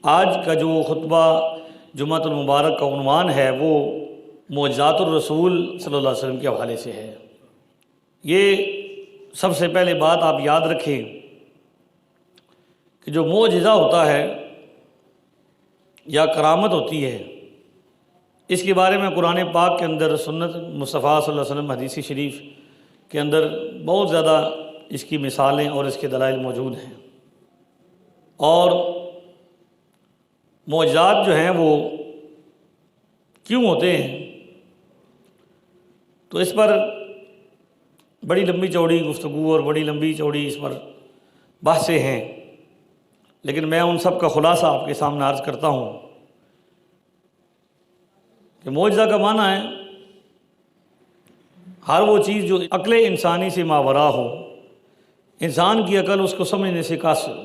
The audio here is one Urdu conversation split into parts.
آج کا جو خطبہ جمعۃ المبارک کا عنوان ہے وہ معجزات الرسول صلی اللہ علیہ وسلم کے حوالے سے ہے۔ یہ سب سے پہلے بات آپ یاد رکھیں کہ جو معجزہ ہوتا ہے یا کرامت ہوتی ہے، اس کے بارے میں قرآن پاک کے اندر، سنت مصطفیٰ صلی اللہ علیہ وسلم حدیث شریف کے اندر بہت زیادہ اس کی مثالیں اور اس کے دلائل موجود ہیں۔ اور معجزات جو ہیں وہ کیوں ہوتے ہیں، تو اس پر بڑی لمبی چوڑی گفتگو اور بڑی لمبی چوڑی اس پر بحثیں ہیں، لیکن میں ان سب کا خلاصہ آپ کے سامنے عرض کرتا ہوں کہ معجزہ کا معنی ہے ہر وہ چیز جو عقل انسانی سے ماوراء ہو، انسان کی عقل اس کو سمجھنے سے قاصر ہو،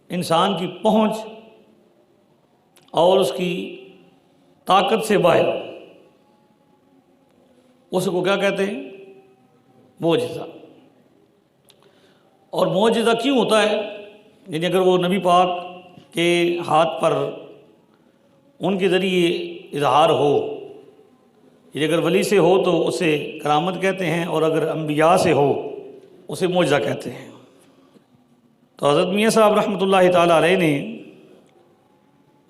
انسان کی پہنچ اور اس کی طاقت سے باہر ہو، اس کو کیا کہتے ہیں؟ معجزہ۔ اور معجزہ کیوں ہوتا ہے؟ یعنی اگر وہ نبی پاک کے ہاتھ پر ان کے ذریعے اظہار ہو، یعنی اگر ولی سے ہو تو اسے کرامت کہتے ہیں، اور اگر انبیاء سے ہو اسے معجزہ کہتے ہیں۔ تو حضرت میاں صاحب رحمۃ اللہ تعالیٰ علیہ نے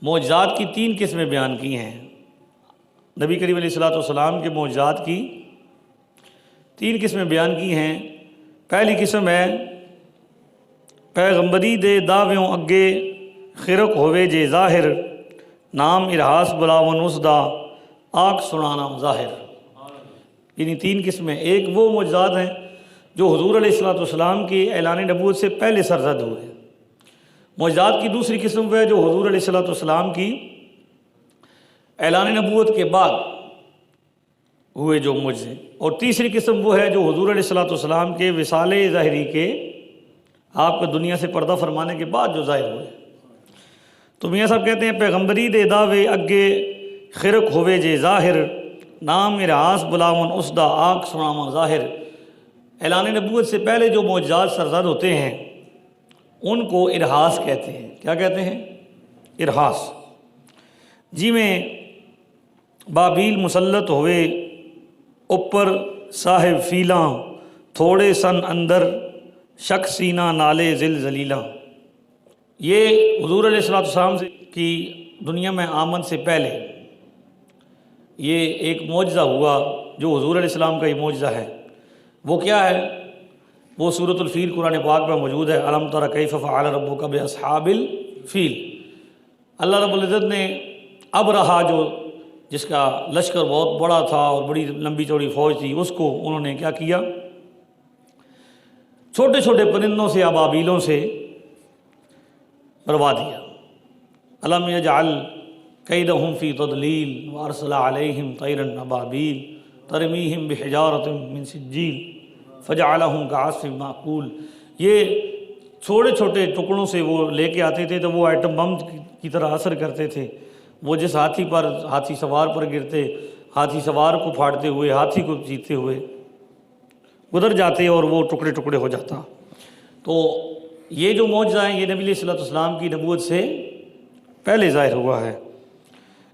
معجزات کی 3 قسمیں بیان کی ہیں۔ نبی کریم علیہ الصلوۃ والسلام کے معجزات کی 3 قسمیں بیان کی ہیں۔ پہلی قسم ہے پیغمبری دے دعویوں اگے خرق ہوئے جے ظاہر، نام ارہاس بلاون اس دا آنکھ سنانا ظاہر۔ یعنی 3 قسمیں۔ ایک وہ معجزات ہیں جو حضور علیہ الصلوۃ والسلام کے اعلان نبوت سے پہلے سرزد ہوئے۔ معجزات کی دوسری قسم وہ ہے جو حضور علیہ الصلوۃ والسلام کی اعلان نبوت کے بعد ہوئے جو معجزے، اور تیسری قسم وہ ہے جو حضور علیہ الصلوۃ والسلام کے وصال ظاہری کے، آپ کو دنیا سے پردہ فرمانے کے بعد جو ظاہر ہوئے۔ تو میاں صاحب کہتے ہیں پیغمبری دے دعوے اگے خرق ہوئے جے ظاہر، نام ارہاس بلاون اس دا آنکھ سناما ظاہر۔ اعلان نبوت سے پہلے جو معجزات سرزد ہوتے ہیں ان کو ارہاس کہتے ہیں۔ کیا کہتے ہیں؟ ارہاس۔ جی میں بابیل مسلط ہوئے اوپر صاحب فیلاں، تھوڑے سن اندر شک سینہ نالے زلزلیلاں۔ یہ حضور علیہ الصلوۃ والسلام کی دنیا میں آمد سے پہلے یہ ایک معجزہ ہوا جو حضور علیہ السلام کا یہ معجزہ ہے۔ وہ کیا ہے؟ وہ سورۃ الفیل قرآن پاک میں موجود ہے۔ الم تر کیف فعل ربک باصحاب الفیل۔ اللہ رب العزت نے ابرہہ جو جس کا لشکر بہت بڑا تھا اور بڑی لمبی چوڑی فوج تھی، اس کو انہوں نے کیا کیا؟ چھوٹے چھوٹے پرندوں سے، ابابیلوں سے بروا دیا۔ الم یجعل کیدہم فی تضلیل وارسل علیہم طیرا ابابیل ترمیہم بحجارۃ من سجیل فجعلہم کعصف مأکول۔ یہ چھوٹے چھوٹے ٹکڑوں سے وہ لے کے آتے تھے تو وہ ایٹم بم کی طرح اثر کرتے تھے۔ وہ جس ہاتھی سوار پر گرتے، ہاتھی سوار کو پھاڑتے ہوئے، ہاتھی کو جیتے ہوئے گزر جاتے اور وہ ٹکڑے ٹکڑے ہو جاتا۔ تو یہ جو معجزہ ہیں یہ نبی علیہ الصلوۃ والسلام کی نبوت سے پہلے ظاہر ہوا ہے۔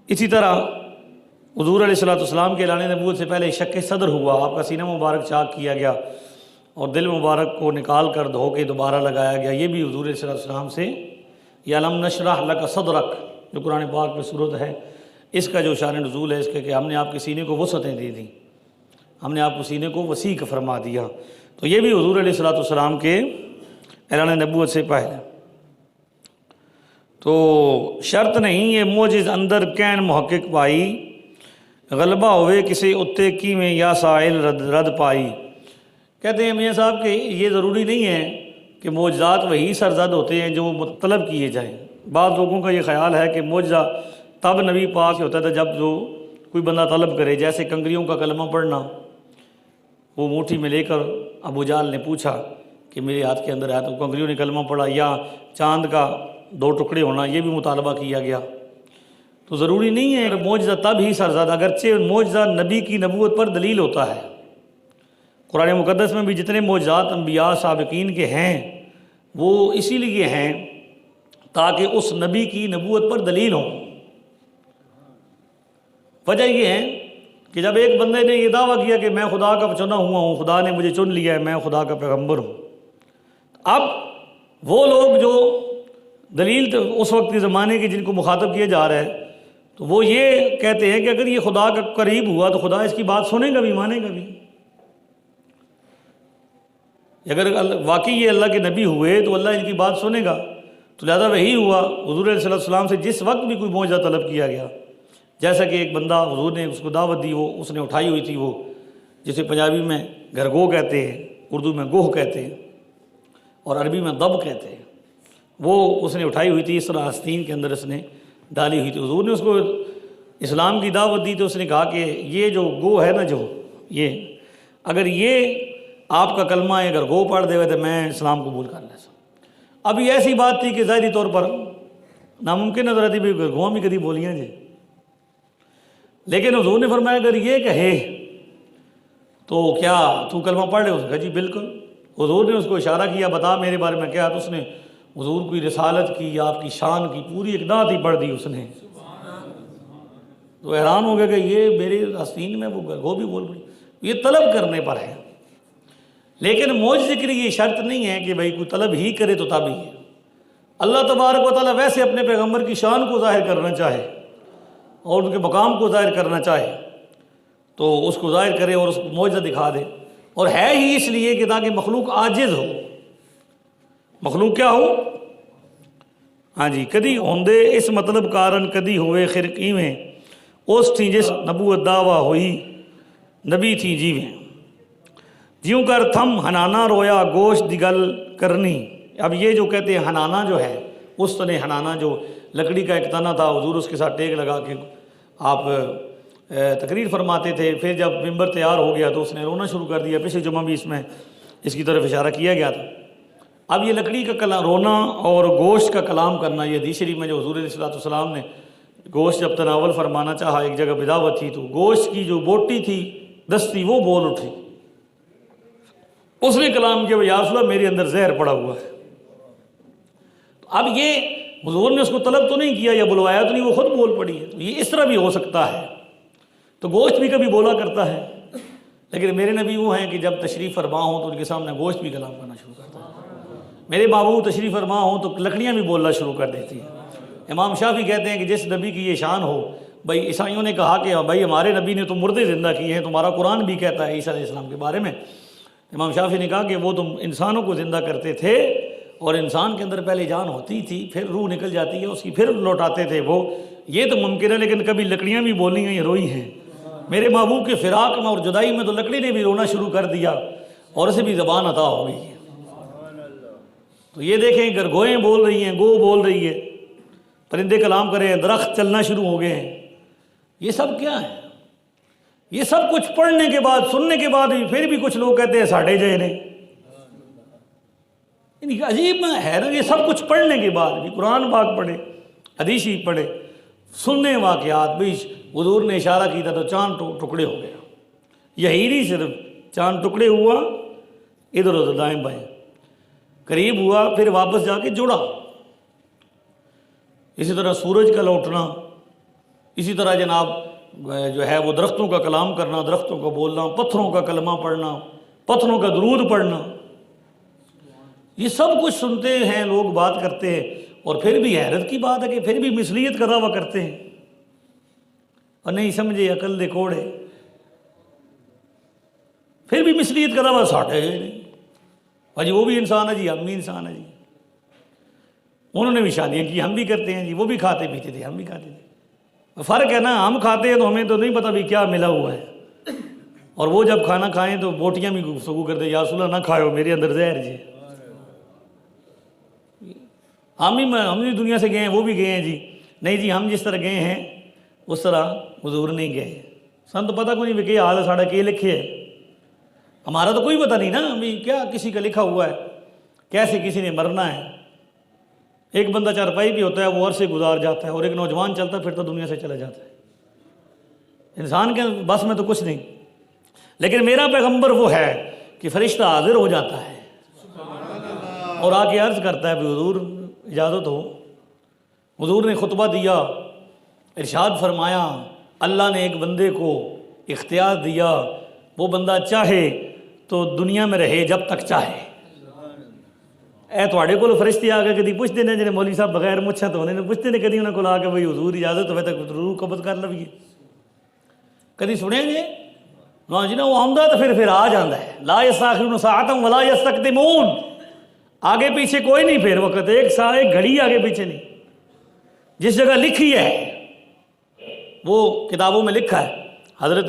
اسی طرح حضور علیہ الصلوۃ والسلام کے اعلان نبوت سے پہلے شق صدر ہوا، آپ کا سینہ مبارک چاک کیا گیا اور دل مبارک کو نکال کر دھو کے دوبارہ لگایا گیا۔ یہ بھی حضور علیہ الصلوۃ والسلام سے۔ یا الم نشرح لک صدرک جو قرآن پاک میں صورت ہے، اس کا جو شان نزول ہے اس کے کہ ہم نے آپ کے سینے کو وسعتیں دے دیں، ہم نے آپ کو سینے کو وسیع فرما دیا۔ تو یہ بھی حضور علیہ الصلوۃ والسلام کے اعلان نبوت سے پہلے۔ تو شرط نہیں یہ معجز اندر کین محقق پائی، غلبہ ہوئے کسی اتے کی میں یا سائل رد پائی۔ کہتے ہیں میاں صاحب کہ یہ ضروری نہیں ہے کہ معجزات وہی سرزد ہوتے ہیں جو طلب کیے جائیں۔ بعض لوگوں کا یہ خیال ہے کہ معجزہ تب نبی پاک سے ہوتا تھا جب جو کوئی بندہ طلب کرے، جیسے کنکریوں کا کلمہ پڑھنا۔ وہ موٹھی میں لے کر ابو جہل نے پوچھا کہ میرے ہاتھ کے اندر ہے، تو کنکریوں نے کلمہ پڑھا، یا چاند کا 2 ٹکڑے ہونا، یہ بھی مطالبہ کیا گیا۔ تو ضروری نہیں ہے کہ معجزہ تب ہی سرزد، اگرچہ معجزہ نبی کی نبوت پر دلیل ہوتا ہے۔ قرآن مقدس میں بھی جتنے معجزات انبیاء سابقین کے ہیں وہ اسی لیے ہیں تاکہ اس نبی کی نبوت پر دلیل ہو۔ وجہ یہ ہے کہ جب ایک بندے نے یہ دعویٰ کیا کہ میں خدا کا چنا ہوا ہوں، خدا نے مجھے چن لیا ہے، میں خدا کا پیغمبر ہوں، اب وہ لوگ جو دلیل اس وقت کے زمانے کے جن کو مخاطب کیا جا رہا ہے، تو وہ یہ کہتے ہیں کہ اگر یہ خدا کا قریب ہوا تو خدا اس کی بات سنے گا بھی، مانے گا بھی۔ اگر واقعی یہ اللہ کے نبی ہوئے تو اللہ ان کی بات سنے گا، تو لہذا وہی ہوا۔ حضور علیہ السلام سے جس وقت بھی کوئی معجزہ طلب کیا گیا، جیسا کہ ایک بندہ حضور نے اس کو دعوت دی، وہ اس نے اٹھائی ہوئی تھی، وہ جسے پنجابی میں گھرگو کہتے ہیں، اردو میں گوہ کہتے ہیں اور عربی میں دب کہتے ہیں، وہ اس نے اٹھائی ہوئی تھی، اس طرح آستین کے اندر اس نے ڈالی ہوئی تھی۔ حضور نے اس کو اسلام کی دعوت دی تو اس نے کہا کہ یہ جو گو ہے نا، جو یہ اگر یہ آپ کا کلمہ ہے، اگر گو پڑھ دے ہوئے تو میں اسلام قبول کر لیتا۔ اب یہ ایسی بات تھی کہ ظاہری طور پر ناممکن نظر آتی، بھی گواں بھی کدی بولیاں جی، لیکن حضور نے فرمایا اگر یہ کہے تو کیا تو کلمہ پڑھ لے؟ اس نے کہا جی بالکل۔ حضور نے اس کو اشارہ کیا، بتا میرے بارے میں کیا، تو اس نے حضور کی رسالت کی، آپ کی شان کی پوری ایک نعت ہی پڑھ دی اس نے۔ تو حیران ہو گیا کہ یہ میرے آستین میں وہ بھی بول رہی۔ یہ طلب کرنے پر ہے، لیکن معجزے کے لیے یہ شرط نہیں ہے کہ بھائی کوئی طلب ہی کرے تو تب ہی ہے۔ اللہ تبارک و تعالیٰ ویسے اپنے پیغمبر کی شان کو ظاہر کرنا چاہے اور ان کے مقام کو ظاہر کرنا چاہے تو اس کو ظاہر کرے اور اس کو معجزہ دکھا دے، اور ہے ہی اس لیے کہ تاکہ مخلوق عاجز ہو۔ مخلوق کیا ہو؟ ہاں جی، کدی ہوندے اس مطلب کارن کدی ہوئے خرقی میں، اس تھی جس نبوت دعویٰ ہوئی نبی تھی جیویں، جیوں کر تھم ہنانا رویا گوشت دی گل کرنی۔ اب یہ جو کہتے ہیں ہنانا جو ہے، اس طرح ہنانا جو لکڑی کا ایک تنا تھا، حضور اس کے ساتھ ٹیک لگا کے آپ تقریر فرماتے تھے، پھر جب ممبر تیار ہو گیا تو اس نے رونا شروع کر دیا۔ پچھلے جمعہ بھی اس میں اس کی طرف اشارہ کیا گیا تھا۔ اب یہ لکڑی کا کلام رونا اور گوشت کا کلام کرنا، یہ حدیث شریف میں جو حضور علیہ السلام نے گوشت جب تناول فرمانا چاہا، ایک جگہ بداوت تھی تو گوشت کی جو بوٹی تھی دستی وہ بول اٹھی، اس نے کلام کیا، یا رسول اللہ میرے اندر زہر پڑا ہوا ہے۔ اب یہ حضور نے اس کو طلب تو نہیں کیا یا بلوایا تو نہیں، وہ خود بول پڑی ہے۔ تو یہ اس طرح بھی ہو سکتا ہے، تو گوشت بھی کبھی بولا کرتا ہے، لیکن میرے نبی وہ ہیں کہ جب تشریف فرما ہوں تو ان کے سامنے گوشت بھی کلام کرنا شروع کرتا ہے۔ میرے محبوب تشریف فرما ہوں تو لکڑیاں بھی بولنا شروع کر دیتی ہیں۔ امام شافعی کہتے ہیں کہ جس نبی کی یہ شان ہو، بھائی عیسائیوں نے کہا کہ بھائی ہمارے نبی نے تو مردے زندہ کیے ہیں، تمہارا قرآن بھی کہتا ہے عیسیٰ علیہ السلام کے بارے میں۔ امام شافعی نے کہا کہ وہ تم انسانوں کو زندہ کرتے تھے، اور انسان کے اندر پہلے جان ہوتی تھی، پھر روح نکل جاتی ہے اس کی، پھر لوٹاتے تھے وہ، یہ تو ممکن ہے، لیکن کبھی لکڑیاں بھی بولنی ہیں، یہ روئی ہیں۔ میرے محبوب کے فراق میں اور جدائی میں تو لکڑی نے بھی رونا شروع کر دیا اور اسے بھی زبان عطا ہو گئی ہے۔ تو یہ دیکھیں، گرگوئیں بول رہی ہیں، گو بول رہی ہے، پرندے کلام کرے ہیں، درخت چلنا شروع ہو گئے ہیں۔ یہ سب کیا ہے؟ یہ سب کچھ پڑھنے کے بعد، سننے کے بعد بھی پھر بھی کچھ لوگ کہتے ہیں ساڑھے جے نے۔ عجیب ہے نا، یہ سب کچھ پڑھنے کے بعد بھی، قرآن پاک پڑھے، حدیث شریف پڑھے، سننے واقعات بھی، حضور نے اشارہ کیا تھا تو چاند ٹکڑے ہو گیا۔ یہی نہیں صرف چاند ٹکڑے ہوا، ادھر ادھر دائیں بائیں قریب ہوا، پھر واپس جا کے جڑا۔ اسی طرح سورج کا لوٹنا، اسی طرح جناب جو ہے وہ درختوں کا کلام کرنا، درختوں کا بولنا، پتھروں کا کلمہ پڑھنا، پتھروں کا درود پڑھنا، یہ سب کچھ سنتے ہیں لوگ، بات کرتے ہیں، اور پھر بھی حیرت کی بات ہے کہ پھر بھی مثلیت کا دعویٰ کرتے ہیں، اور نہیں سمجھے عقل دے کوڑے، پھر بھی مثلیت کا دعویٰ ساٹھے جی وہ بھی انسان ہے جی، ہم بھی انسان ہیں جی، انہوں نے بھی شادیاں کی، ہم بھی کرتے ہیں جی، وہ بھی کھاتے پیتے تھے، ہم بھی کھاتے تھے۔ فرق ہے نا، ہم کھاتے ہیں تو ہمیں تو نہیں پتہ بھی کیا ملا ہوا ہے، اور وہ جب کھانا کھائیں تو بوٹیاں بھی گفتگو کرتے، یا رسول اللہ نہ کھائو میرے اندر زہر جی۔ ہم بھی دنیا سے گئے ہیں، وہ بھی گئے ہیں جی، نہیں جی ہم جس طرح گئے ہیں اس طرح حضور نہیں گئے، سن تو پتہ کو نہیں بھی کہ حال ہے ساڑھا کہ لکھے ہے، ہمارا تو کوئی پتہ نہیں نا بھی کیا کسی کا لکھا ہوا ہے، کیسے کسی نے مرنا ہے۔ ایک بندہ چارپائی بھی ہوتا ہے، وہ عرصے گزار جاتا ہے، اور ایک نوجوان چلتا پھرتا دنیا سے چلا جاتا ہے۔ انسان کے بس میں تو کچھ نہیں، لیکن میرا پیغمبر وہ ہے کہ فرشتہ حاضر ہو جاتا ہے اور آ کے عرض کرتا ہے بھی حضور اجازت ہو حضور نے خطبہ دیا، ارشاد فرمایا اللہ نے ایک بندے کو اختیار دیا، وہ بندہ چاہے تو دنیا میں رہے جب تک چاہے۔ اے تواڈے کول فرشتے آ کے کدی پوچھتے ہیں جڑے مولوی صاحب بغیر مچھاں تو انہیں پوچھتے ہیں کدی انہاں کول آ کے بھئی حضور اجازت ہوے تک روح قبض کر لویے، کدی سنیں گے؟ ہاں جی نا، وہ آمدہ تو پھر آ جاندہ ہے۔ لا یستاخرون ساعۃ ولا یستقدمون، آگے پیچھے کوئی نہیں پھر وقت، ایک سال ایک گھڑی آگے پیچھے نہیں۔ جس جگہ لکھی ہے وہ کتابوں میں لکھا ہے، حضرت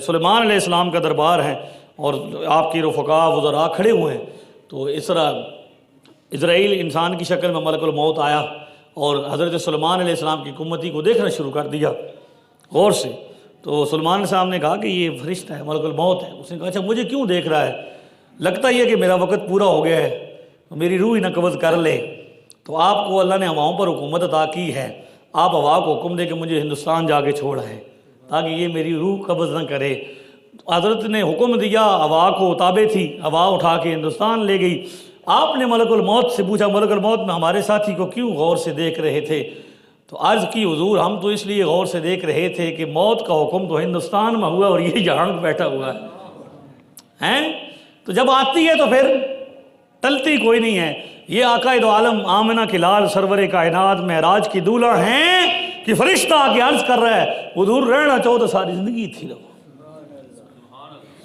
سلیمان علیہ السلام کا دربار ہے اور آپ کی رفقا وزراء کھڑے ہوئے ہیں، تو اس طرح اسرائیل انسان کی شکل میں ملک الموت آیا اور حضرت سلیمان علیہ السلام کی حکومتی کو دیکھنا شروع کر دیا غور سے۔ تو سلیمان علیہ السلام نے کہا کہ یہ فرشتہ ہے، ملک الموت ہے۔ اس نے کہا اچھا مجھے کیوں دیکھ رہا ہے؟ لگتا یہ کہ میرا وقت پورا ہو گیا ہے، میری روح ہی نہ قبض کر لے۔ تو آپ کو اللہ نے ہواؤں پر حکومت عطا کی ہے، آپ ہوا کو حکم دے کہ مجھے ہندوستان جا کے چھوڑا ہے تاکہ یہ میری روح قبض نہ کرے۔ حضرت نے حکم دیا، ہوا کو تابع تھی، ہوا اٹھا کے ہندوستان لے گئی۔ آپ نے ملک الموت سے پوچھا ملک الموت میں ہمارے ساتھی کو کیوں غور سے دیکھ رہے تھے؟ تو عرض کی حضور ہم تو اس لیے غور سے دیکھ رہے تھے کہ موت کا حکم تو ہندوستان میں ہوا اور یہ یہاں بیٹھا ہوا ہے، تو جب آتی ہے تو پھر ٹلتی کوئی نہیں ہے۔ یہ آقا دو عالم آمنہ کے لال سرور کائنات معراج کی دولہا ہیں کہ فرشتہ آ کے عرض کر رہا ہے حضور رہنا چاہو تو ساری زندگی تھی لو۔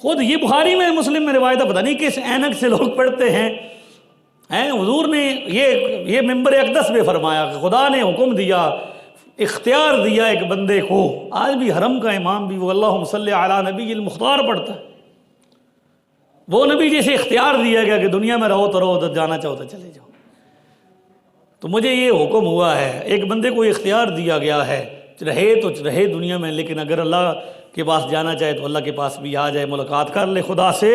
خود یہ بخاری میں مسلم میں روایت پتہ نہیں کس اینک سے لوگ پڑھتے ہیں۔ حضور نے یہ منبر اقدس میں فرمایا کہ خدا نے حکم دیا، اختیار دیا ایک بندے کو۔ آج بھی حرم کا امام بھی وہ اللہم صلی علی نبی المختار پڑھتا ہے، وہ نبی جیسے اختیار دیا گیا کہ دنیا میں رہو تو رہو، تو جانا چاہو تو چلے جاؤ۔ تو مجھے یہ حکم ہوا ہے، ایک بندے کو اختیار دیا گیا ہے، رہے تو رہے دنیا میں، لیکن اگر اللہ کے پاس جانا چاہے تو اللہ کے پاس بھی آ جائے، ملاقات کر لے خدا سے۔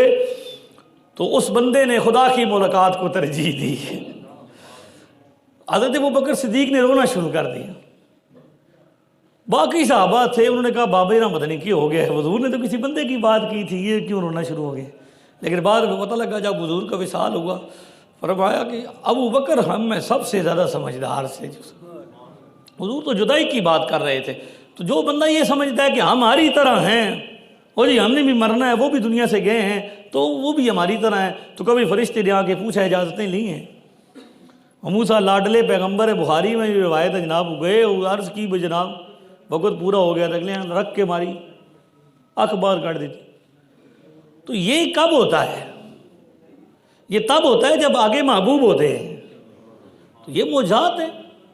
تو اس بندے نے خدا کی ملاقات کو ترجیح دی۔ حضرت ابوبکر صدیق نے رونا شروع کر دیا۔ باقی صحابہ تھے، انہوں نے کہا بابے نہ پتہ نہیں کیوں ہو گیا ہے، حضور نے تو کسی بندے کی بات کی تھی، یہ کیوں رونا شروع ہو گیا؟ لیکن بعد میں پتہ لگا جب حضور کا وصال ہوا، فرمایا کہ ابوبکر ہم میں سب سے زیادہ سمجھدار سے، حضور تو جدائی کی بات کر رہے تھے۔ تو جو بندہ یہ سمجھتا ہے کہ ہماری طرح ہیں اور جی ہم نے بھی مرنا ہے، وہ بھی دنیا سے گئے ہیں تو وہ بھی ہماری طرح ہیں، تو کبھی فرشتے نے آ کے پوچھا اجازتیں لی ہیں؟ موسیٰ لاڈلے پیغمبر ہے، بخاری میں یہ روایت ہے جناب، گئے عرض کی بھئی جناب وقت پورا ہو گیا، اگلے رکھ کے ماری آنکھ باہر کاٹ دیتی۔ تو یہ کب ہوتا ہے؟ یہ تب ہوتا ہے جب آگے محبوب ہوتے ہیں، تو یہ معجزات ہیں،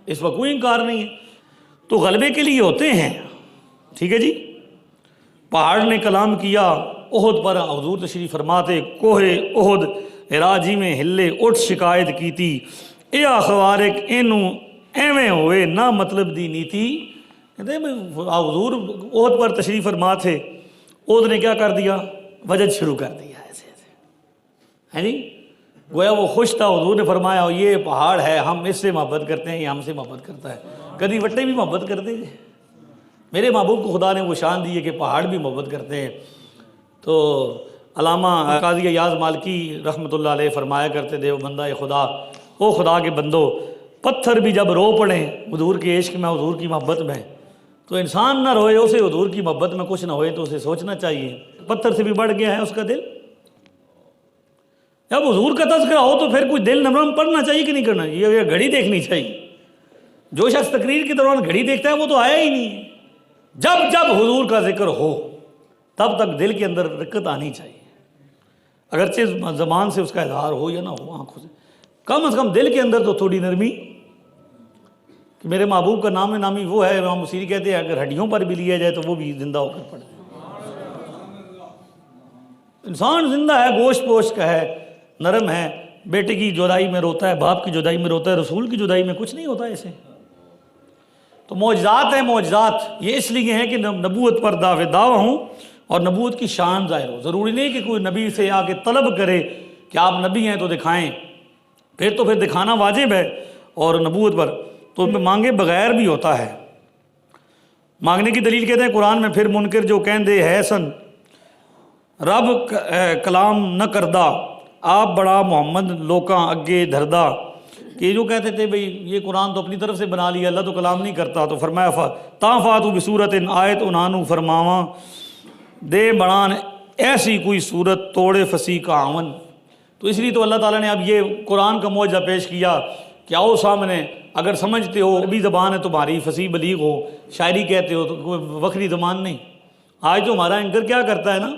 اس وقت کوئی انکار نہیں ہے۔ تو غلبے کے لیے ہوتے ہیں، ٹھیک ہے جی۔ پہاڑ نے کلام کیا احد پر، حضور تشریف فرماتے کوہ احد راجی میں ہلے اٹھ شکایت کیتی، اے اخوارک اینو ایویں ہوئے نہ مطلب دی نیتی۔ کہتے ہیں حضور احد پر تشریف فرما تھے، احد نے کیا کر دیا؟ وجد شروع کر دیا ایسے ہے جی، گویا وہ خوش تھا۔ حضور نے فرمایا یہ پہاڑ ہے، ہم اس سے محبت کرتے ہیں، یہ ہم سے محبت کرتا ہے۔ کدی وٹے بھی محبت کرتے ہیں، میرے محبوب کو خدا نے وہ شان دی ہے کہ پہاڑ بھی محبت کرتے ہیں۔ تو علامہ قاضی ایاز مالکی رحمۃ اللہ علیہ فرمایا کرتے تھے، وہ بندہ خدا، او خدا کے بندو، پتھر بھی جب رو پڑیں حضور کے عشق میں، حضور کی محبت میں، تو انسان نہ روئے، اسے حضور کی محبت میں کچھ نہ ہوئے تو اسے سوچنا چاہیے پتھر سے بھی بڑھ گیا ہے اس کا دل۔ جب حضور کا تذکرہ ہو تو پھر کوئی دل نرم پڑھنا چاہیے کہ نہیں کرنا چاہیے؟ یہ گھڑی دیکھنی چاہیے۔ جو شخص تقریر کے دوران گھڑی دیکھتا ہے وہ تو آیا ہی نہیں ہے۔ جب جب حضور کا ذکر ہو تب تک دل کے اندر رقت آنی چاہیے، اگرچہ زبان سے اس کا اظہار ہو یا نہ ہو، آنکھوں سے کم از کم دل کے اندر تو تھوڑی نرمی کہ میرے محبوب کا نام نامی وہ ہے۔ امام بصیری کہتے ہیں اگر ہڈیوں پر بھی لیا جائے تو وہ بھی زندہ ہو کر پڑے۔ انسان زندہ ہے، گوشت پوشت کا ہے، نرم ہے، بیٹے کی جدائی میں روتا ہے، باپ کی جدائی میں روتا ہے، رسول کی جدائی میں کچھ نہیں ہوتا ایسے۔ تو معجزات ہیں، معجزات یہ اس لیے ہیں کہ نبوت پر دعویٰ ہوں اور نبوت کی شان ظاہر ہو۔ ضروری نہیں کہ کوئی نبی سے آ کے طلب کرے کہ آپ نبی ہیں تو دکھائیں، پھر دکھانا واجب ہے۔ اور نبوت پر تو مانگے بغیر بھی ہوتا ہے۔ مانگنے کی دلیل کہتے ہیں قرآن میں، پھر منکر جو کہندے ہے سن رب کلام نہ کردہ، آپ بڑا محمد لوکاں اگے دھردہ، کہ یہ جو کہتے تھے بھئی یہ قرآن تو اپنی طرف سے بنا لیا، اللہ تو کلام نہیں کرتا، تو فرمایا تا فاتو بصورت آیت انانو فرماواں دے بڑان ایسی کوئی صورت توڑے فصیح کا آون۔ تو اس لیے تو اللہ تعالیٰ نے اب یہ قرآن کا معجزہ پیش کیا کہ آؤ سامنے، اگر سمجھتے ہو عربی زبان ہے تمہاری فصیح بلیغ ہو، شاعری کہتے ہو تو کوئی وکری زبان نہیں۔ آج تو ہمارا اینکر کیا کرتا ہے نا،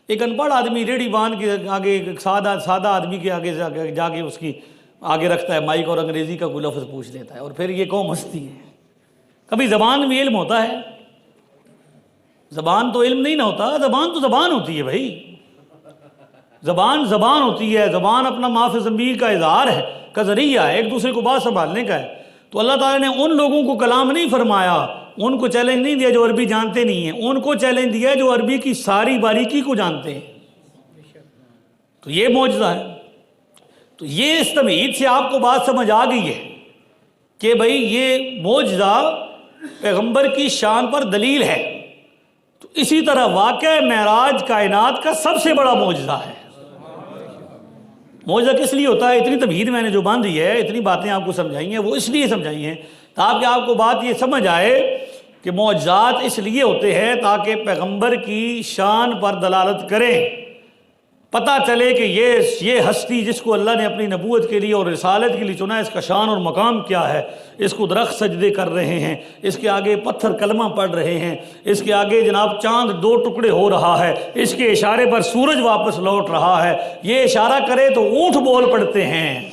ایک ان پڑھ آدمی ریڑھی باندھ کے آگے ایک سادہ آدمی کے آگے جا کے اس کی آگے رکھتا ہے مائک اور انگریزی کا کوئی لفظ پوچھ لیتا ہے، اور پھر یہ قوم ہنستی ہے۔ کبھی زبان میں علم ہوتا ہے؟ زبان تو علم نہیں نہ ہوتا، زبان تو زبان ہوتی ہے بھائی، زبان زبان ہوتی ہے، زبان اپنا ما فی الضمیر کا اظہار ہے، کا ذریعہ ہے، ایک دوسرے کو بات سنبھالنے کا ہے۔ تو اللہ تعالیٰ نے ان لوگوں کو کلام نہیں فرمایا، ان کو چیلنج نہیں دیا جو عربی جانتے نہیں ہیں، ان کو چیلنج دیا جو عربی کی ساری باریکی کو جانتے ہیں۔ تو یہ معجزہ ہے۔ تو یہ اس تمہید سے آپ کو بات سمجھ آ گئی ہے کہ بھئی یہ معجزہ پیغمبر کی شان پر دلیل ہے۔ تو اسی طرح واقعہ معراج کائنات کا سب سے بڑا معجزہ ہے۔ معجزہ کس لیے ہوتا ہے؟ اتنی تمہید میں نے جو باندھی ہے، اتنی باتیں آپ کو سمجھائی ہیں، وہ اس لیے سمجھائی ہیں تاکہ آپ کو بات یہ سمجھ آئے کہ معجزات اس لیے ہوتے ہیں تاکہ پیغمبر کی شان پر دلالت کریں، پتہ چلے کہ یہ ہستی جس کو اللہ نے اپنی نبوت کے لیے اور رسالت کے لیے چنا ہے، اس کا شان اور مقام کیا ہے۔ اس کو درخت سجدے کر رہے ہیں، اس کے آگے پتھر کلمہ پڑھ رہے ہیں، اس کے آگے جناب چاند 2 ٹکڑے ہو رہا ہے، اس کے اشارے پر سورج واپس لوٹ رہا ہے، یہ اشارہ کرے تو اونٹ بول پڑتے ہیں،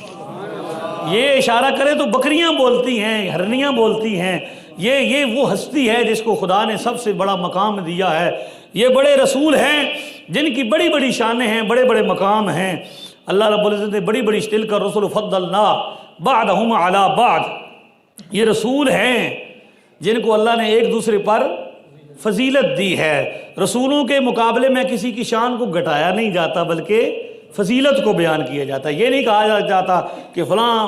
یہ اشارہ کرے تو بکریاں بولتی ہیں، ہرنیاں بولتی ہیں۔ یہ وہ ہستی ہے جس کو خدا نے سب سے بڑا مقام دیا ہے۔ یہ بڑے رسول ہیں جن کی بڑی بڑی شانیں ہیں، بڑے بڑے مقام ہیں۔ اللہ رب العزت نے بڑی بڑی تلک الرسل فضلنا بعضهم علی بعض، یہ رسول ہیں جن کو اللہ نے ایک دوسرے پر فضیلت دی ہے۔ رسولوں کے مقابلے میں کسی کی شان کو گھٹایا نہیں جاتا بلکہ فضیلت کو بیان کیا جاتا ہے۔ یہ نہیں کہا جاتا کہ فلاں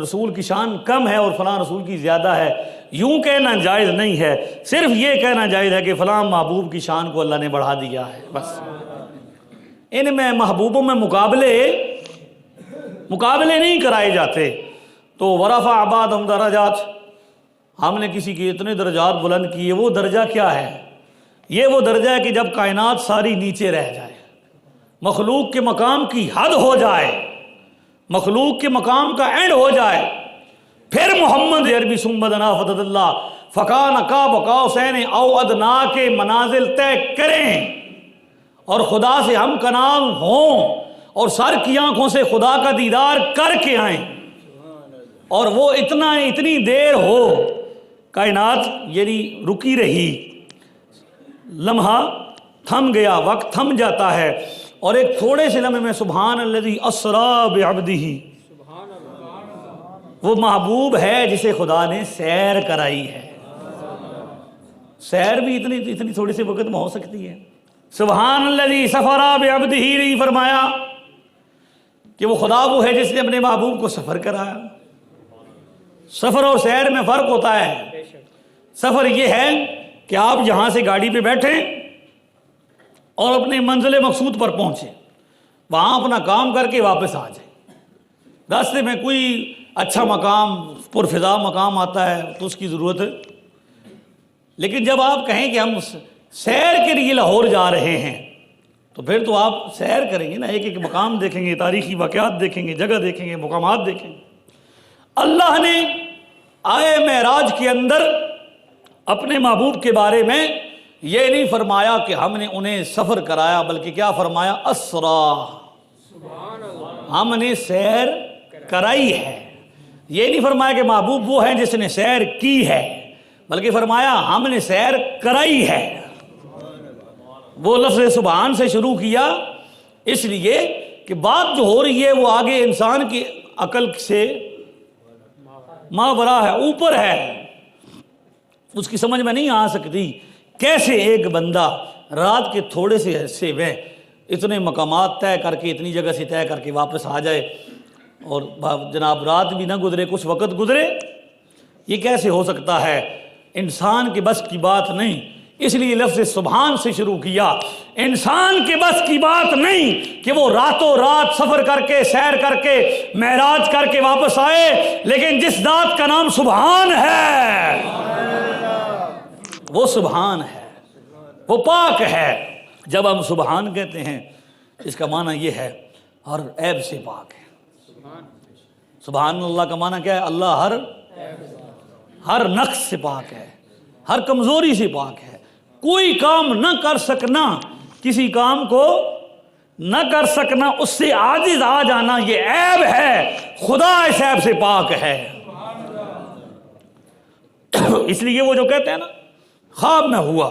رسول کی شان کم ہے اور فلاں رسول کی زیادہ ہے، یوں کہنا جائز نہیں ہے، صرف یہ کہنا جائز ہے کہ فلاں محبوب کی شان کو اللہ نے بڑھا دیا ہے، بس۔ ان میں محبوبوں میں مقابلے نہیں کرائے جاتے۔ تو ورفع بعضهم درجات، ہم نے کسی کے اتنے درجات بلند کیے۔ وہ درجہ کیا ہے؟ یہ وہ درجہ ہے کہ جب کائنات ساری نیچے رہ جائے، مخلوق کے مقام کی حد ہو جائے، مخلوق کے مقام کا اینڈ ہو جائے، پھر محمد عربی ثم دنا فتد اللہ فکان قاب قوسین او ادنا کے منازل طے کریں اور خدا سے ہم کنام ہوں اور سر کی آنکھوں سے خدا کا دیدار کر کے آئیں، اور وہ اتنی دیر ہو کائنات یعنی رکی رہی، لمحہ تھم گیا، وقت تھم جاتا ہے، اور ایک تھوڑے سے لمحے میں سبحان الذی اسریٰ بعبدہ، وہ محبوب ہے جسے خدا نے سیر کرائی ہے۔ سیر بھی اتنی تھوڑی سی وقت میں ہو سکتی ہے۔ سبحان الذی سفر بعبدہ نہیں فرمایا کہ وہ خدا وہ ہے جس نے اپنے محبوب کو سفر کرایا۔ سفر اور سیر میں فرق ہوتا ہے۔ سفر یہ ہے کہ آپ یہاں سے گاڑی پہ بیٹھیں اور اپنے منزل مقصود پر پہنچیں، وہاں اپنا کام کر کے واپس آ جائیں۔ راستے میں کوئی اچھا مقام، پرفضا مقام آتا ہے تو اس کی ضرورت ہے، لیکن جب آپ کہیں کہ ہم سیر کے لیے لاہور جا رہے ہیں تو پھر تو آپ سیر کریں گے نا، ایک ایک مقام دیکھیں گے، تاریخی واقعات دیکھیں گے، جگہ دیکھیں گے، مقامات دیکھیں گے۔ اللہ نے آئے معراج کے اندر اپنے محبوب کے بارے میں یہ نہیں فرمایا کہ ہم نے انہیں سفر کرایا، بلکہ کیا فرمایا؟ اسرا، ہم نے سیر کرائی ہے۔ یہ نہیں فرمایا کہ محبوب وہ ہیں جس نے سیر کی ہے، بلکہ فرمایا ہم نے سیر کرائی ہے۔ وہ لفظ سبحان سے شروع کیا اس لیے کہ بات جو ہو رہی ہے وہ آگے انسان کی عقل سے ماورا ہے، اوپر ہے، اس کی سمجھ میں نہیں آ سکتی۔ کیسے ایک بندہ رات کے تھوڑے سے حصے میں اتنے مقامات طے کر کے، اتنی جگہ سے طے کر کے واپس آ جائے، اور جناب رات بھی نہ گزرے، کچھ وقت گزرے، یہ کیسے ہو سکتا ہے؟ انسان کے بس کی بات نہیں۔ اس لیے لفظ سبحان سے شروع کیا۔ انسان کے بس کی بات نہیں کہ وہ راتوں رات سفر کر کے سیر کر کے معراج کر کے واپس آئے، لیکن جس ذات کا نام سبحان ہے وہ سبحان ہے، وہ پاک ہے۔ جب ہم سبحان کہتے ہیں اس کا معنی یہ ہے ہر عیب سے پاک ہے۔ سبحان اللہ کا معنی کیا ہے؟ اللہ ہر نقص سے پاک ہے، ہر کمزوری سے پاک ہے۔ کوئی کام نہ کر سکنا، کسی کام کو نہ کر سکنا، اس سے عاجز آ جانا، یہ عیب ہے۔ خدا اس عیب سے پاک ہے۔ اس لیے وہ جو کہتے ہیں نا خواب میں ہوا،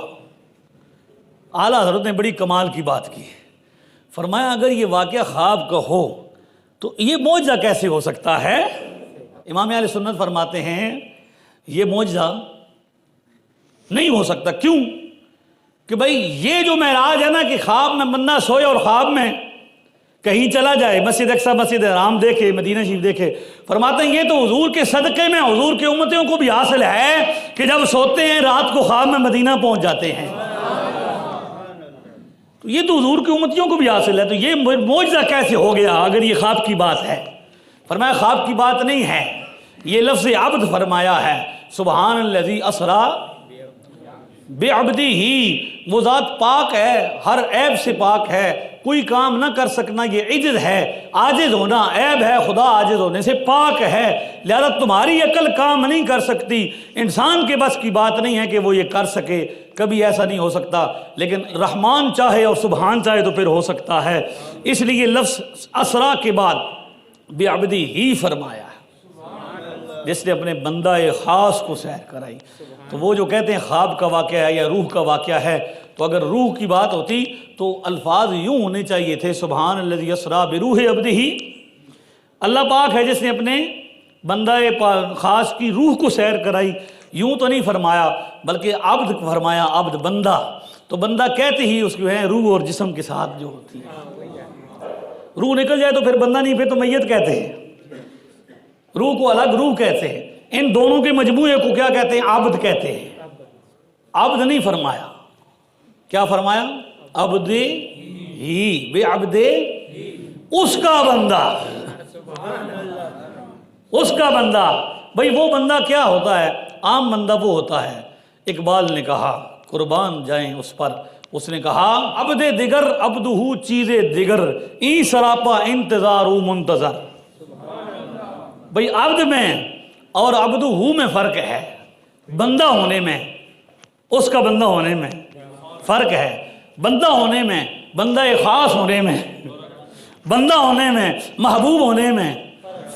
اعلیٰ حضرت نے بڑی کمال کی بات کی، فرمایا اگر یہ واقعہ خواب کا ہو تو یہ معجزہ کیسے ہو سکتا ہے؟ امام اہل سنت فرماتے ہیں یہ معجزہ نہیں ہو سکتا۔ کیوں؟ کہ بھائی یہ جو معراج ہے نا کہ خواب میں بندہ سوئے اور خواب میں کہیں چلا جائے، مسجد اقصی مسجد حرام دیکھے، مدینہ شریف دیکھے، فرماتے ہیں یہ تو حضور کے صدقے میں حضور کے امتیوں کو بھی حاصل ہے کہ جب سوتے ہیں رات کو خواب میں مدینہ پہنچ جاتے ہیں۔ تو یہ تو حضور کے امتیوں کو بھی حاصل ہے، تو یہ معجزہ کیسے ہو گیا اگر یہ خواب کی بات ہے؟ فرمایا خواب کی بات نہیں ہے، یہ لفظ عبد فرمایا ہے۔ سبحان الذی اسریٰ بعبدہ، وہ ذات پاک ہے، ہر عیب سے پاک ہے، کوئی کام نہ کر سکنا یہ عجز ہے، عاجز ہونا عیب ہے، خدا عاجز ہونے سے پاک ہے، لہذا تمہاری عقل کام نہیں کر سکتی، انسان کے بس کی بات نہیں ہے کہ وہ یہ کر سکے، کبھی ایسا نہیں ہو سکتا، لیکن رحمان چاہے اور سبحان چاہے تو پھر ہو سکتا ہے۔ اس لیے لفظ اسریٰ کے بعد بعبدہ ہی فرمایا ہے، جس نے اپنے بندہ خاص کو سیر کرائی۔ تو وہ جو کہتے ہیں خواب کا واقعہ ہے یا روح کا واقعہ ہے، تو اگر روح کی بات ہوتی تو الفاظ یوں ہونے چاہیے تھے، سبحان الذی اسریٰ بروح عبدہ، اللہ پاک ہے جس نے اپنے بندہ خاص کی روح کو سیر کرائی۔ یوں تو نہیں فرمایا بلکہ عبد فرمایا، عبد بندہ، تو بندہ کہتے ہی اس کو ہے روح اور جسم کے ساتھ جو ہوتی ہے، روح نکل جائے تو پھر بندہ نہیں، پھر تو میت کہتے ہیں، روح کو الگ روح کہتے ہیں، ان دونوں کے مجموعے کو کیا کہتے ہیں؟ عبد کہتے ہیں۔ عبد نہیں فرمایا، کیا فرمایا؟ عبد ہی، بے عبد اس کا بندہ، اس کا بندہ۔ بھئی وہ بندہ کیا ہوتا ہے؟ عام بندہ وہ ہوتا ہے، اقبال نے کہا قربان جائیں اس پر، اس نے کہا عبد دیگر عبدہو چیز دیگر، این سراپا انتظارو منتظر۔ بھئی عبد میں اور عبدہو میں فرق ہے، بندہ ہونے میں، اس کا بندہ ہونے میں فرق ہے، بندہ ہونے میں، بندہ خاص ہونے میں، بندہ ہونے میں، محبوب ہونے میں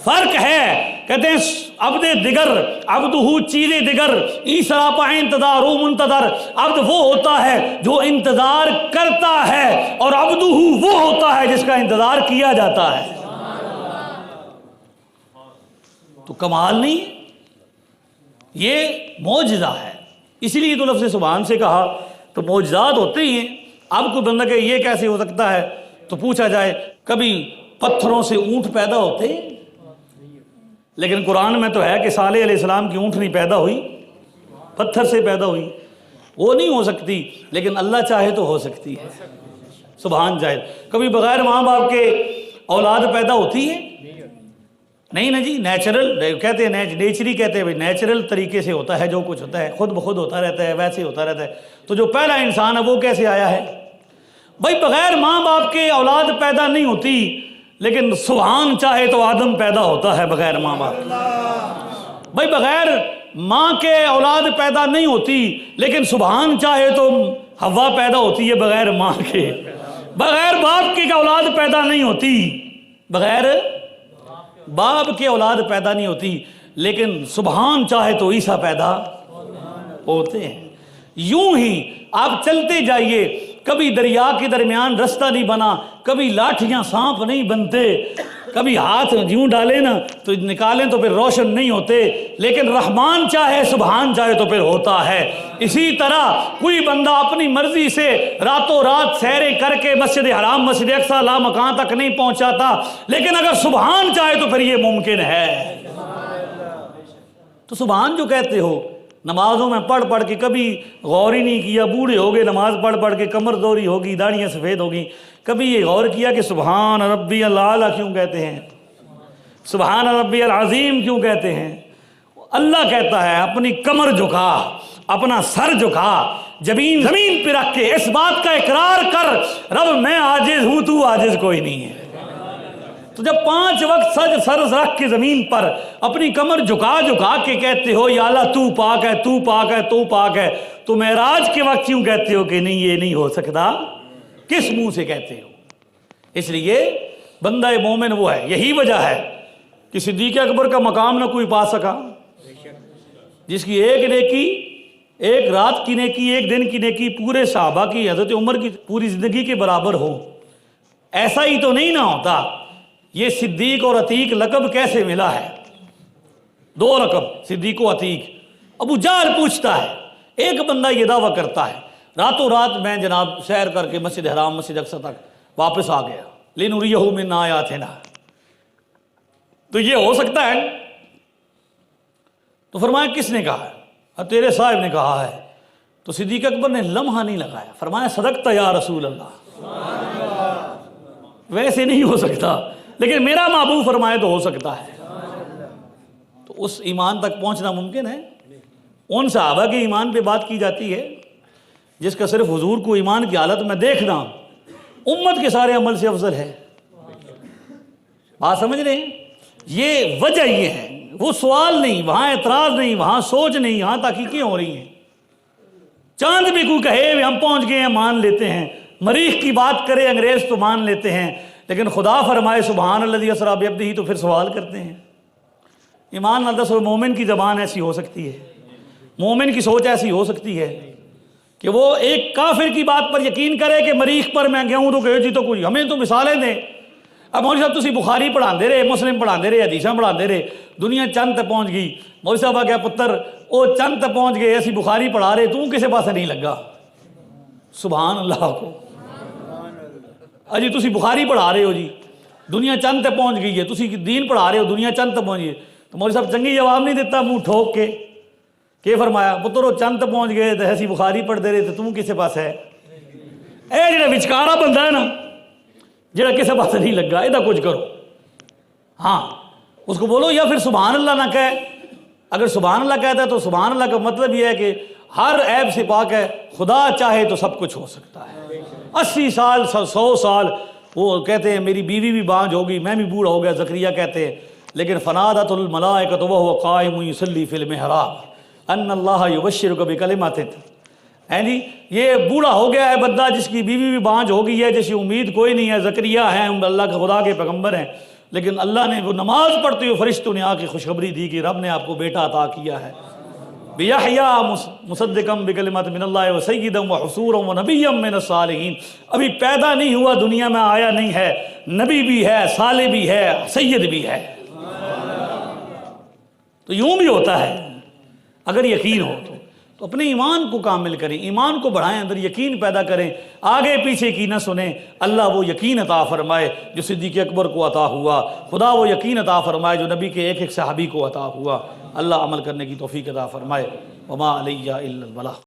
فرق ہے۔ کہتے ہیں عبد دیگر عبدہو چیز دیگر، ای سراپا انتظارو منتظر۔ عبد وہ ہوتا ہے جو انتظار کرتا ہے، اور عبدہو وہ ہوتا ہے جس کا انتظار کیا جاتا ہے۔ تو کمال نہیں، یہ معجزہ ہے۔ اسی لیے تو لفظ سبحان سے کہا، تو معجزات ہوتے ہی ہیں۔ اب کوئی بندہ کہ یہ کیسے ہو سکتا ہے تو پوچھا جائے کبھی پتھروں سے اونٹ پیدا ہوتے ہیں؟ لیکن قرآن میں تو ہے کہ صالح علیہ السلام کی اونٹنی پیدا ہوئی، پتھر سے پیدا ہوئی، وہ نہیں ہو سکتی، لیکن اللہ چاہے تو ہو سکتی ہے۔ سبحان جائز۔ کبھی بغیر ماں باپ کے اولاد پیدا ہوتی ہے؟ نہیں نا جی، نیچرل کہتے ہیں، نیچری کہتے ہیں، نیچرل طریقے سے ہوتا ہے، جو کچھ ہوتا ہے خود بخود ہوتا رہتا ہے، ویسے ہوتا رہتا ہے۔ تو جو پہلا انسان ہے وہ کیسے آیا ہے؟ بھائی بغیر ماں باپ کے اولاد پیدا نہیں ہوتی، لیکن سبحان چاہے تو آدم پیدا ہوتا ہے بغیر ماں باپ کے۔ بھائی بغیر ماں کے اولاد پیدا نہیں ہوتی، لیکن سبحان چاہے تو حوا پیدا ہوتی ہے بغیر ماں کے۔ بغیر باپ کی اولاد پیدا نہیں ہوتی، بغیر باپ کے اولاد پیدا نہیں ہوتی، لیکن سبحان چاہے تو عیسیٰ پیدا ہوتے ہیں۔ یوں ہی آپ چلتے جائیے، کبھی دریا کے درمیان رستہ نہیں بنا، کبھی لاٹھیاں سانپ نہیں بنتے، کبھی ہاتھ یوں ڈالیں نا تو نکالیں تو پھر روشن نہیں ہوتے، لیکن رحمان چاہے سبحان چاہے تو پھر ہوتا ہے۔ اسی طرح کوئی بندہ اپنی مرضی سے راتوں رات سیریں کر کے مسجد حرام مسجد اقصی لا مکان تک نہیں پہنچاتا، لیکن اگر سبحان چاہے تو پھر یہ ممکن ہے۔ تو سبحان جو کہتے ہو نمازوں میں پڑھ پڑھ کے کبھی غور ہی نہیں کیا، بوڑھے ہو گئے نماز پڑھ پڑھ کے، کمر دوری ہوگی، داڑھیاں سفید ہوگی، کبھی یہ غور کیا کہ سبحان ربی العالی کیوں کہتے ہیں، سبحان ربی العظیم کیوں کہتے ہیں؟ اللہ کہتا ہے اپنی کمر جھکا، اپنا سر جھکا، زمین پہ رکھ کے اس بات کا اقرار کر، رب میں عاجز ہوں، تو عاجز کوئی نہیں ہے۔ تو جب 5 وقت سر رکھ کے زمین پر اپنی کمر جھکا جھکا کے کہتے ہو یا اللہ تو پاک ہے، تو پاک ہے، تو پاک ہے، تو معراج کے وقت کیوں کہتے ہو کہ نہیں یہ نہیں ہو سکتا؟ کس منہ سے کہتے ہو؟ اس لیے بندہ مومن وہ ہے، یہی وجہ ہے کہ صدیق اکبر کا مقام نہ کوئی پا سکا، جس کی ایک نیکی، ایک رات کی نیکی، ایک دن کی نیکی پورے صحابہ کی، حضرت عمر کی پوری زندگی کے برابر ہو۔ ایسا ہی تو نہیں نہ ہوتا، یہ صدیق اور عتیق لقب کیسے ملا ہے؟ 2 لقب، صدیق و عتیق۔ ابو جہل پوچھتا ہے، ایک بندہ یہ دعویٰ کرتا ہے راتوں رات میں جناب سیر کر کے مسجد حرام، مسجد اقصی تک واپس آ گیا، لِنُرِيَهُ مِنْ آیَاتِنَا، تو یہ ہو سکتا ہے؟ تو فرمایا کس نے کہا ہے؟ تیرے صاحب نے کہا ہے۔ تو صدیق اکبر نے لمحہ نہیں لگایا، فرمایا صدقت یا رسول اللہ، ویسے نہیں ہو سکتا لیکن میرا محبوب فرمائے تو ہو سکتا ہے۔ تو اس ایمان تک پہنچنا ممکن ہے؟ ان صحابہ کے ایمان پہ بات کی جاتی ہے جس کا صرف حضور کو ایمان کی حالت میں دیکھنا امت کے سارے عمل سے افضل ہے۔ بات سمجھ رہے ہیں؟ یہ وجہ یہ ہے، وہ سوال نہیں، وہاں اعتراض نہیں، وہاں سوچ نہیں، یہاں تحقیقیں ہو رہی ہیں۔ چاند بھی کوئی کہے ہم پہنچ گئے ہیں مان لیتے ہیں، مریخ کی بات کرے انگریز تو مان لیتے ہیں، لیکن خدا فرمائے سبحان الذی اسری بعبدہ تو پھر سوال کرتے ہیں۔ ایمان اللہ سے مومن کی زبان ایسی ہو سکتی ہے، مومن کی سوچ ایسی ہو سکتی ہے کہ وہ ایک کافر کی بات پر یقین کرے کہ مریخ پر میں گیا ہوں تو کہے جی تو کچھ ہمیں تو مثالیں دیں۔ اب مولوی صاحب تسی بخاری پڑھا دے رہے، مسلم پڑھا دے رہے، حدیثاں پڑھا دے رہے، دنیا چند تک پہنچ گئی، مولوی صاحب آ گیا پتر او چند تک پہنچ گئے، ایسی بخاری پڑھا رہے، تو کسے پاسے نہیں لگا؟ سبحان اللہ کو اجی تسی بخاری پڑھا رہے ہو جی، دنیا چند تک پہنچ گئی ہے، تسی دین پڑھا رہے ہو، دنیا چند تک پہنچ گئی ہے۔ تو مولوی صاحب چنگی جواب نہیں دیتا منہ ٹھوک کے، کہ فرمایا پتر وہ چند تک پہنچ گئے تو ایسی بخاری پڑھ دے رہے تو کسے پاس ہے؟ اے جڑا وچکارا بندہ ہے نا، جڑا کسے پاس نہیں لگا، ایدہ کچھ کرو، ہاں اس کو بولو، یا پھر سبحان اللہ نہ کہے۔ اگر سبحان اللہ کہتا ہے تو سبحان اللہ کا مطلب یہ ہے کہ ہر عیب سے پاک ہے، خدا چاہے تو سب کچھ ہو سکتا ہے۔ 80 سال 100 سال وہ کہتے ہیں میری بیوی بھی بانجھ ہوگی، میں بھی بوڑھا ہو گیا، زکریا کہتے ہیں، لیکن فنادت الملائکۃ وہو قائم یصلی فی المحراب ان اللہ یبشرک بکلمات، جی یہ بوڑھا ہو گیا ہے بندہ جس کی بیوی بھی بانجھ ہو گئی ہے، جیسی امید کوئی نہیں ہے، زکریا ہیں اللہ کے خدا کے پیغمبر ہیں، لیکن اللہ نے وہ نماز پڑھتے ہوئے فرشتوں نے آ کے خوشخبری دی کہ رب نے آپ کو بیٹا عطا کیا ہے، بیحییٰ مصدقا بکلمات من اللہ وسیدا وحصورا ونبیا من الصالحین، ابھی پیدا نہیں ہوا، دنیا میں آیا نہیں ہے، نبی بھی ہے، صالح بھی ہے، سید بھی ہے۔ تو یوں بھی ہوتا ہے اگر یقین ہو تو اپنے ایمان کو کامل کریں، ایمان کو بڑھائیں، اندر یقین پیدا کریں، آگے پیچھے کی نہ سنیں، اللہ وہ یقین عطا فرمائے جو صدیق اکبر کو عطا ہوا، خدا وہ یقین عطا فرمائے جو نبی کے ایک ایک صحابی کو عطا ہوا، اللہ عمل کرنے کی توفیق عطا فرمائے۔ وما علیہ الا البلاغ۔